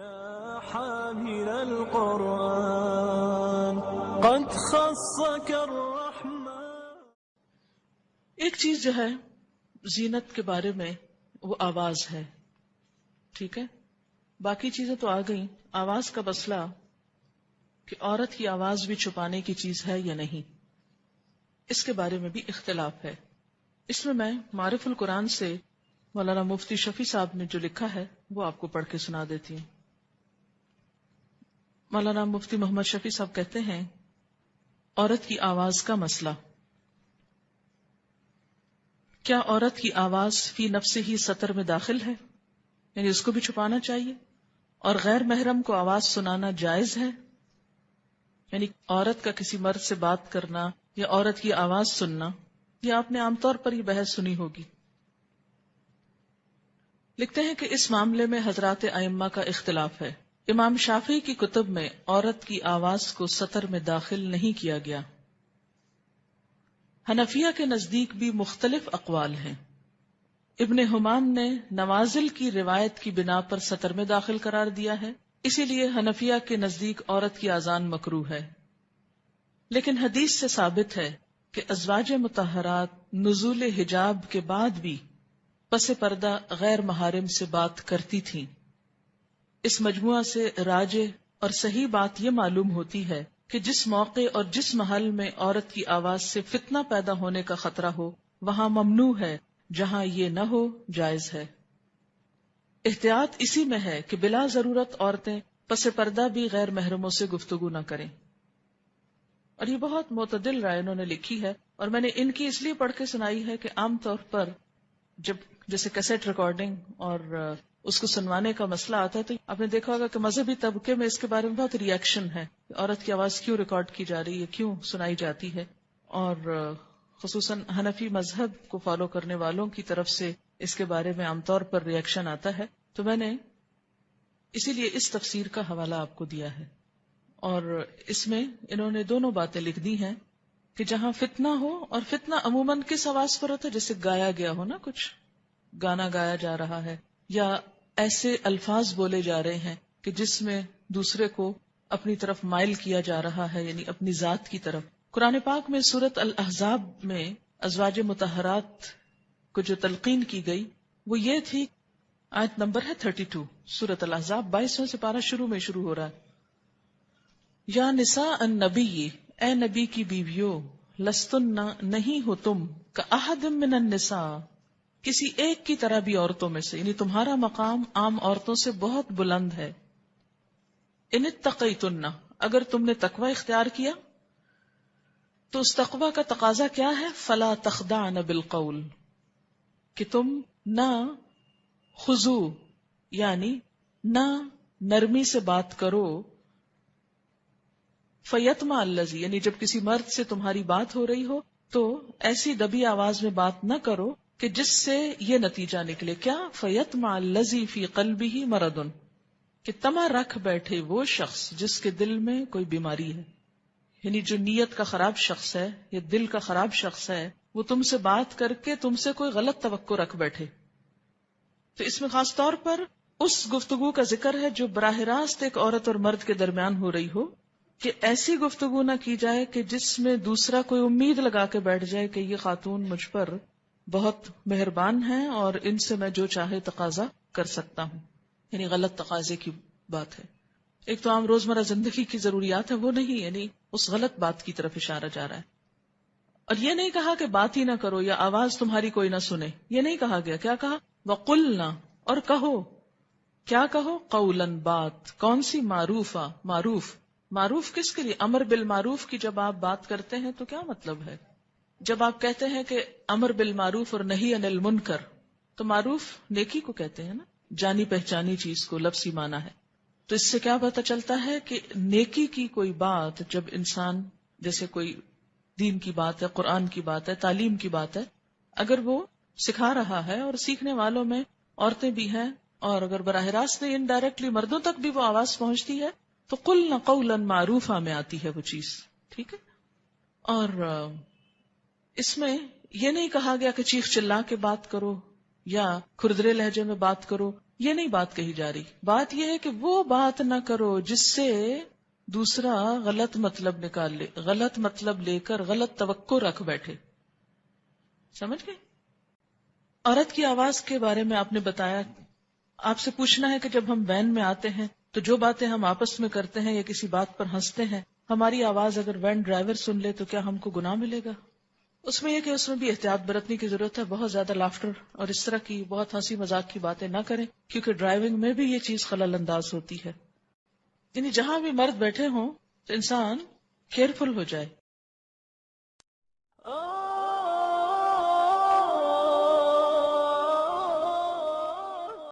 يا حامل القرآن قد خصك الرحمن. ایک چیز جو ہے زینت کے بارے میں وہ آواز ہے، ٹھیک ہے، باقی چیزیں تو آ گئیں. آواز کا مسئلہ کہ عورت کی آواز بھی چھپانے کی چیز ہے یا نہیں، اس کے بارے میں بھی اختلاف ہے. اس میں معرف القرآن سے مولانا مفتی شفیع صاحب نے جو لکھا ہے وہ آپ کو پڑھ کے سنا دیتی ہوں. مولانا مفتی محمد شفیع صاحب کہتے ہیں، عورت کی آواز کا مسئلہ. کیا عورت کی آواز فی نفس ہی سطر میں داخل ہے، یعنی اس کو بھی چھپانا چاہیے، اور غیر محرم کو آواز سنانا جائز ہے؟ یعنی عورت کا کسی مرد سے بات کرنا یا عورت کی آواز سننا، یہ آپ نے عام طور پر یہ بحث سنی ہوگی. لکھتے ہیں کہ اس معاملے میں حضرات ائمہ کا اختلاف ہے. امام شافعی کی کتب میں عورت کی آواز کو سطر میں داخل نہیں کیا گیا. حنفیہ کے نزدیک بھی مختلف اقوال ہیں. ابن حمام نے نوازل کی روایت کی بنا پر سطر میں داخل قرار دیا ہے، اسی لیے حنفیہ کے نزدیک عورت کی اذان مکروہ ہے. لیکن حدیث سے ثابت ہے کہ ازواج مطہرات نزول حجاب کے بعد بھی پس پردہ غیر محارم سے بات کرتی تھیں. اس مجموعہ سے راجح اور صحیح بات یہ معلوم ہوتی ہے کہ جس موقع اور جس محل میں عورت کی آواز سے فتنہ پیدا ہونے کا خطرہ ہو وہاں ممنوع ہے، جہاں یہ نہ ہو جائز ہے. احتیاط اسی میں ہے کہ بلا ضرورت عورتیں پس پردہ بھی غیر محرموں سے گفتگو نہ کریں. اور یہ بہت معتدل رائے انہوں نے لکھی ہے، اور میں نے ان کی اس لیے پڑھ کے سنائی ہے کہ عام طور پر جب جیسے کیسٹ ریکارڈنگ اور اس کو سنوانے کا مسئلہ آتا ہے تو آپ نے دیکھا ہوگا کہ مذہبی طبقے میں اس کے بارے میں بہت ری ایکشن ہے، عورت کی آواز کیوں ریکارڈ کی جا رہی ہے، کیوں سنائی جاتی ہے. اور خصوصاً حنفی مذہب کو فالو کرنے والوں کی طرف سے اس کے بارے میں عام طور پر ری ایکشن آتا ہے. تو میں نے اسی لیے اس تفسیر کا حوالہ آپ کو دیا ہے، اور اس میں انہوں نے دونوں باتیں لکھ دی ہیں کہ جہاں فتنہ ہو، اور فتنہ عموماً کس آواز پر ہوتا ہے، جیسے گایا گیا ہو نا، کچھ گانا گایا جا رہا ہے یا ایسے الفاظ بولے جا رہے ہیں کہ جس میں دوسرے کو اپنی طرف مائل کیا جا رہا ہے، یعنی اپنی ذات کی طرف. قرآن پاک میں سورۃ الاحزاب میں ازواج مطہرات کو جو تلقین کی گئی وہ یہ تھی، آیت نمبر ہے 32، سورۃ الاحزاب 22واں سپارہ شروع ہو رہا ہے. یا نساء النبی، اے نبی کی بیویوں، لستن نہیں ہو تم کاحد من النساء، کسی ایک کی طرح بھی عورتوں میں سے، یعنی تمہارا مقام عام عورتوں سے بہت بلند ہے. ان اتقیتن، اگر تم نے تقوی اختیار کیا تو اس تقوی کا تقاضا کیا ہے؟ فلا تخضعن بالقول، کہ تم نہ خضوع یعنی نہ نرمی سے بات کرو، فیطمع الذی، یعنی جب کسی مرد سے تمہاری بات ہو رہی ہو تو ایسی دبی آواز میں بات نہ کرو کہ جس سے یہ نتیجہ نکلے، کیا؟ فیطمع الذی فی قلبہ مرض، کہ طمع رکھ بیٹھے وہ شخص جس کے دل میں کوئی بیماری ہے. یعنی جو نیت کا خراب شخص ہے یا دل کا خراب شخص ہے وہ تم سے بات کر کے تم سے کوئی غلط توقع رکھ بیٹھے. تو اس میں خاص طور پر اس گفتگو کا ذکر ہے جو براہ راست ایک عورت اور مرد کے درمیان ہو رہی ہو، کہ ایسی گفتگو نہ کی جائے کہ جس میں دوسرا کوئی امید لگا کے بیٹھ جائے کہ یہ خاتون مجھ پر بہت مہربان ہیں اور ان سے میں جو چاہے تقاضا کر سکتا ہوں، یعنی غلط تقاضے کی بات ہے. ایک تو عام روزمرہ زندگی کی ضروریات ہے وہ نہیں، یعنی اس غلط بات کی طرف اشارہ جا رہا ہے. اور یہ نہیں کہا کہ بات ہی نہ کرو یا آواز تمہاری کوئی نہ سنے، یہ نہیں کہا گیا. کیا کہا؟ وَقُلْنَا، اور کہو. کیا کہو؟ قولاً، بات. کون سی؟ معروفہ، معروف کس کے لیے؟ امر بالمعروف کی جب آپ بات کرتے ہیں تو کیا مطلب ہے؟ جب آپ کہتے ہیں کہ امر بالمعروف اور نہی عن المنکر، تو معروف نیکی کو کہتے ہیں نا، جانی پہچانی چیز کو لفظی معنی ہے. تو اس سے کیا پتہ چلتا ہے کہ نیکی کی کوئی بات جب انسان، جیسے کوئی دین کی بات ہے، قرآن کی بات ہے، تعلیم کی بات ہے، اگر وہ سکھا رہا ہے اور سیکھنے والوں میں عورتیں بھی ہیں، اور اگر براہ راست نہیں انڈائریکٹلی مردوں تک بھی وہ آواز پہنچتی ہے تو قلنا قولا معروفا میں آتی ہے وہ چیز، ٹھیک ہے. اور اس میں یہ نہیں کہا گیا کہ چیخ چلا کے بات کرو یا کھردرے لہجے میں بات کرو یہ نہیں بات کہی جا رہی. بات یہ ہے کہ وہ بات نہ کرو جس سے دوسرا غلط مطلب نکال لے، غلط مطلب لے کر غلط توقع رکھ بیٹھے. سمجھ گئے؟ عورت کی آواز کے بارے میں آپ نے بتایا. آپ سے پوچھنا ہے کہ جب ہم وین میں آتے ہیں تو جو باتیں ہم آپس میں کرتے ہیں یا کسی بات پر ہنستے ہیں، ہماری آواز اگر وین ڈرائیور سن لے تو کیا ہم کو گناہ ملے گا؟ اس میں یہ کہ اس میں بھی احتیاط برتنے کی ضرورت ہے. بہت زیادہ لافٹر اور اس طرح کی بہت ہنسی مذاق کی باتیں نہ کریں، کیونکہ ڈرائیونگ میں بھی یہ چیز خلل انداز ہوتی ہے. یعنی جہاں بھی مرد بیٹھے ہوں تو انسان کیئرفل ہو جائے.